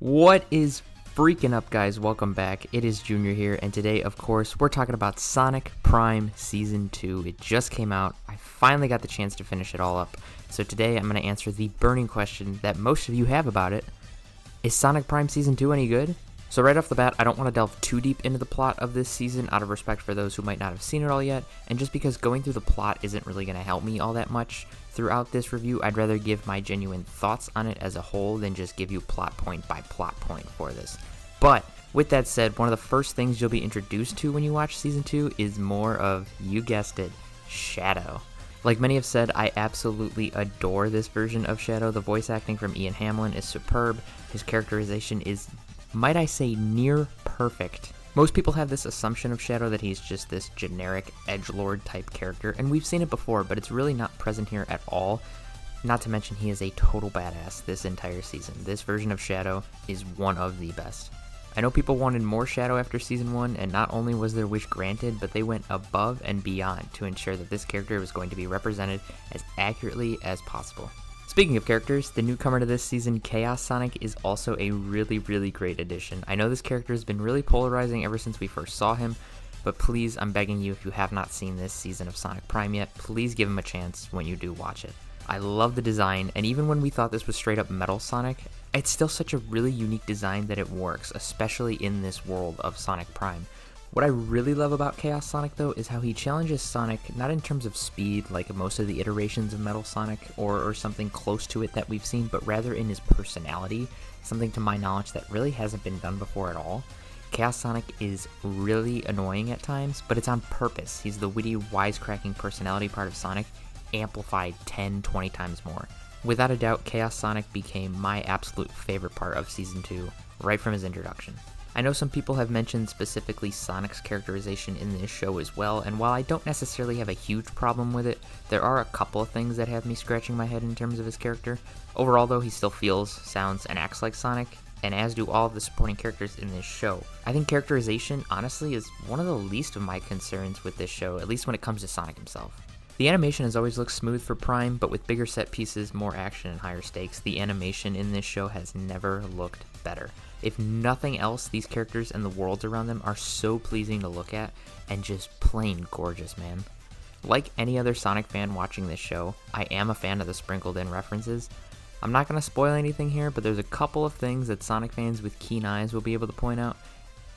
What is freaking up, guys? Welcome back. It is Junior here, and today, of course, we're talking about Sonic Prime Season 2. It just came out. I finally got the chance to finish it all up. So today, I'm going to answer the burning question that most of you have about it. Is Sonic Prime Season 2 any good? So right off the bat, I don't want to delve too deep into the plot of this season out of respect for those who might not have seen it all yet, and just because going through the plot isn't really going to help me all that much throughout this review, I'd rather give my genuine thoughts on it as a whole than just give you plot point by plot point for this. But with that said, one of the first things you'll be introduced to when you watch Season 2 is more of, you guessed it, Shadow. Like many have said, I absolutely adore this version of Shadow. The voice acting from Ian Hamlin is superb. His characterization is, might I say, near perfect. Most people have this assumption of Shadow that he's just this generic edgelord type character, and we've seen it before, but it's really not present here at all. Not to mention he is a total badass this entire season. This version of Shadow is one of the best. I know people wanted more Shadow after Season 1, and not only was their wish granted, but they went above and beyond to ensure that this character was going to be represented as accurately as possible. Speaking of characters, the newcomer to this season, Chaos Sonic, is also a really great addition. I know this character has been really polarizing ever since we first saw him, but please, I'm begging you, if you have not seen this season of Sonic Prime yet, please give him a chance when you do watch it. I love the design, and even when we thought this was straight up Metal Sonic, it's still such a really unique design that it works, especially in this world of Sonic Prime. What I really love about Chaos Sonic, though, is how he challenges Sonic, not in terms of speed like most of the iterations of Metal Sonic or something close to it that we've seen, but rather in his personality, something to my knowledge that really hasn't been done before at all. Chaos Sonic is really annoying at times, but it's on purpose. He's the witty, wisecracking personality part of Sonic, amplified 10-20 times more. Without a doubt, Chaos Sonic became my absolute favorite part of Season 2, right from his introduction. I know some people have mentioned specifically Sonic's characterization in this show as well, and while I don't necessarily have a huge problem with it, there are a couple of things that have me scratching my head in terms of his character. Overall though, he still feels, sounds, and acts like Sonic, and as do all of the supporting characters in this show. I think characterization, honestly, is one of the least of my concerns with this show, at least when it comes to Sonic himself. The animation has always looked smooth for Prime, but with bigger set pieces, more action, and higher stakes, the animation in this show has never looked better. If nothing else, these characters and the worlds around them are so pleasing to look at, and just plain gorgeous, man. Like any other Sonic fan watching this show, I am a fan of the sprinkled in references. I'm not going to spoil anything here, but there's a couple of things that Sonic fans with keen eyes will be able to point out.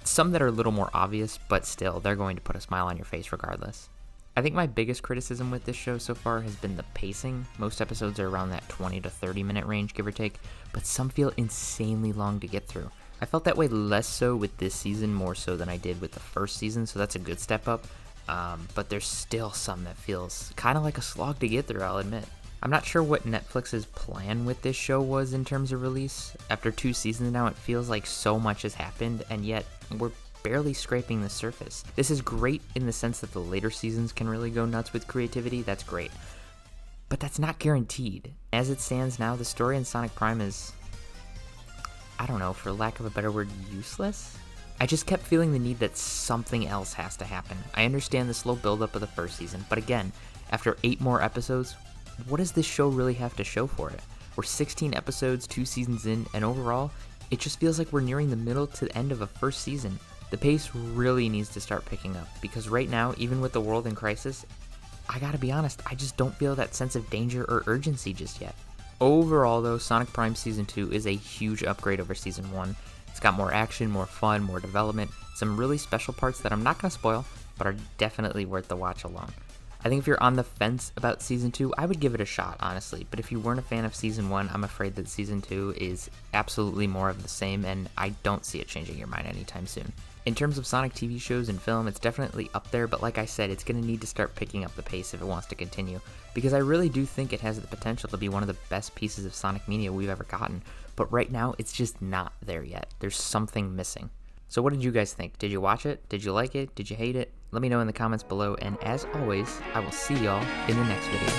Some that are a little more obvious, but still, they're going to put a smile on your face regardless. I think my biggest criticism with this show so far has been the pacing. Most episodes are around that 20 to 30 minute range, give or take, but some feel insanely long to get through. I felt that way less so with this season, more so than I did with the first season, so that's a good step up, but there's still some that feels kind of like a slog to get through, I'll admit. I'm not sure what Netflix's plan with this show was in terms of release. After 2 seasons now, it feels like so much has happened, and yet we're barely scraping the surface. This is great in the sense that the later seasons can really go nuts with creativity, that's great. But that's not guaranteed. As it stands now, the story in Sonic Prime is, I don't know, for lack of a better word, useless? I just kept feeling the need that something else has to happen. I understand the slow buildup of the first season, but again, after 8 more episodes, what does this show really have to show for it? We're 16 episodes, 2 seasons in, and overall, it just feels like we're nearing the middle to the end of a first season. The pace really needs to start picking up, because right now, even with the world in crisis, I gotta be honest, I just don't feel that sense of danger or urgency just yet. Overall though, Sonic Prime Season 2 is a huge upgrade over Season 1. It's got more action, more fun, more development, some really special parts that I'm not gonna spoil, but are definitely worth the watch alone. I think if you're on the fence about Season 2, I would give it a shot, honestly, but if you weren't a fan of Season 1, I'm afraid that Season 2 is absolutely more of the same, and I don't see it changing your mind anytime soon. In terms of Sonic TV shows and film, it's definitely up there, but like I said, it's going to need to start picking up the pace if it wants to continue, because I really do think it has the potential to be one of the best pieces of Sonic media we've ever gotten, but right now, it's just not there yet. There's something missing. So what did you guys think? Did you watch it? Did you like it? Did you hate it? Let me know in the comments below, and as always, I will see y'all in the next video.